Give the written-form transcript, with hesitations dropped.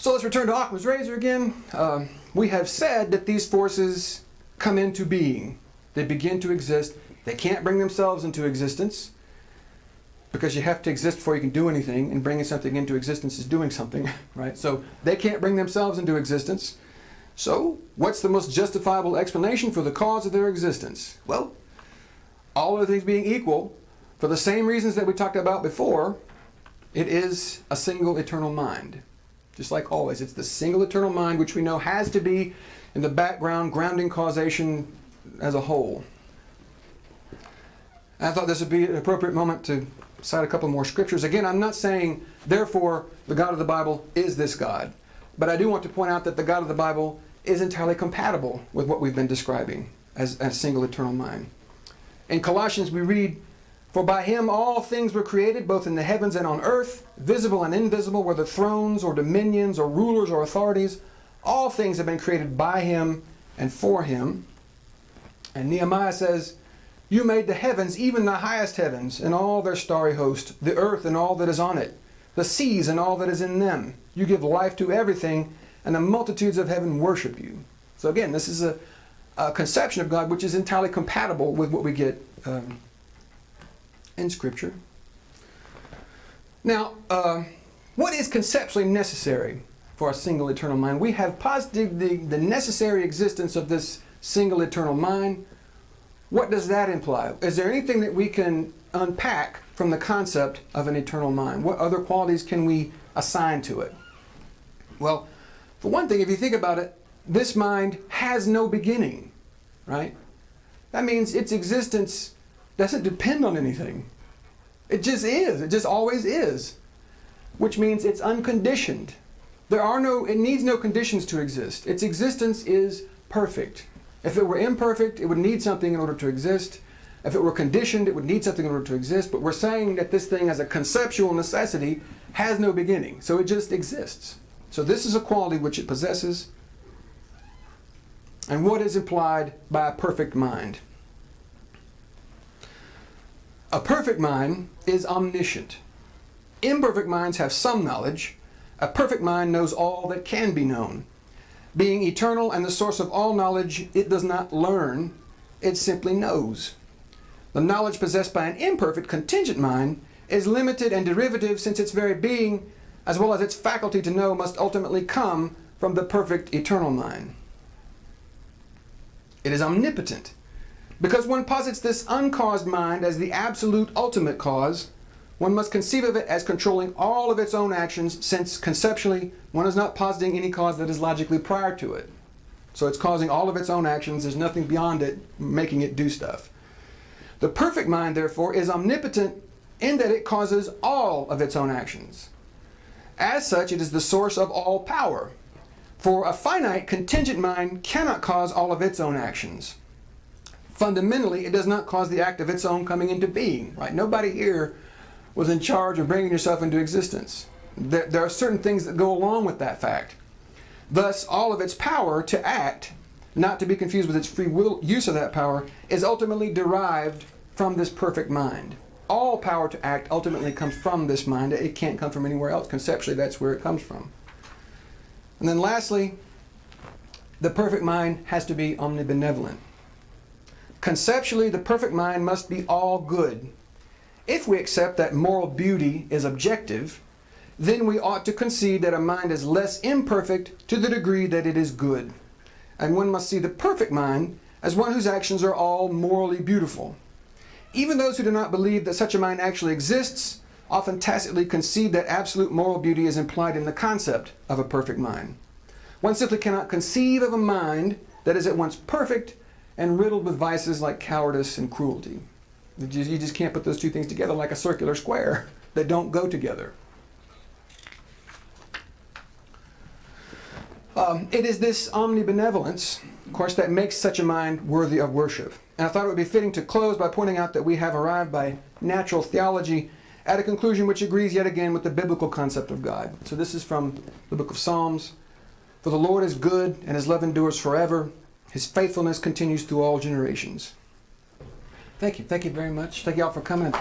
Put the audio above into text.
So let's return to Occam's razor again. We have said that these forces come into being. They begin to exist. They can't bring themselves into existence because you have to exist before you can do anything, and bringing something into existence is doing something, right? So they can't bring themselves into existence. So what's the most justifiable explanation for the cause of their existence? Well, all other things being equal, for the same reasons that we talked about before, it is a single eternal mind. Just like always, it's the single eternal mind which we know has to be in the background, grounding causation as a whole. I thought this would be an appropriate moment to cite a couple more scriptures. Again, I'm not saying, therefore, the God of the Bible is this God. But I do want to point out that the God of the Bible is entirely compatible with what we've been describing as a single eternal mind. In Colossians we read, "For by him all things were created, both in the heavens and on earth, visible and invisible, whether thrones or dominions or rulers or authorities. All things have been created by him and for him." And Nehemiah says, "You made the heavens, even the highest heavens, and all their starry host, the earth and all that is on it, the seas and all that is in them. You give life to everything, and the multitudes of heaven worship you." So again, this is a conception of God which is entirely compatible with what we get in Scripture. Now, what is conceptually necessary for a single eternal mind? We have posited the necessary existence of this single eternal mind. What does that imply? Is there anything that we can unpack from the concept of an eternal mind? What other qualities can we assign to it? Well, for one thing, if you think about it, this mind has no beginning, right? That means its existence doesn't depend on anything. It just is. It just always is. Which means it's unconditioned. It needs no conditions to exist. Its existence is perfect. If it were imperfect, it would need something in order to exist. If it were conditioned, it would need something in order to exist. But we're saying that this thing as a conceptual necessity has no beginning. So it just exists. So this is a quality which it possesses. And what is implied by a perfect mind? A perfect mind is omniscient. Imperfect minds have some knowledge. A perfect mind knows all that can be known. Being eternal and the source of all knowledge, it does not learn, it simply knows. The knowledge possessed by an imperfect, contingent mind is limited and derivative, since its very being, as well as its faculty to know, must ultimately come from the perfect eternal mind. It is omnipotent. Because one posits this uncaused mind as the absolute ultimate cause, one must conceive of it as controlling all of its own actions, since conceptually one is not positing any cause that is logically prior to it. So it's causing all of its own actions. There's nothing beyond it making it do stuff. The perfect mind, therefore, is omnipotent in that it causes all of its own actions. As such, it is the source of all power. For a finite, contingent mind cannot cause all of its own actions. Fundamentally, it does not cause the act of its own coming into being. Right? Nobody here was in charge of bringing yourself into existence. There are certain things that go along with that fact. Thus, all of its power to act, not to be confused with its free will use of that power, is ultimately derived from this perfect mind. All power to act ultimately comes from this mind. It can't come from anywhere else. Conceptually, that's where it comes from. And then lastly, the perfect mind has to be omnibenevolent. Conceptually, the perfect mind must be all good. If we accept that moral beauty is objective, then we ought to concede that a mind is less imperfect to the degree that it is good. And one must see the perfect mind as one whose actions are all morally beautiful. Even those who do not believe that such a mind actually exists often tacitly concede that absolute moral beauty is implied in the concept of a perfect mind. One simply cannot conceive of a mind that is at once perfect and riddled with vices like cowardice and cruelty. You just can't put those two things together like a circular square. They don't go together. It is this omnibenevolence, of course, that makes such a mind worthy of worship. And I thought it would be fitting to close by pointing out that we have arrived by natural theology at a conclusion which agrees yet again with the biblical concept of God. So this is from the book of Psalms. "For the Lord is good, and his love endures forever. His faithfulness continues through all generations." Thank you. Thank you very much. Thank you all for coming.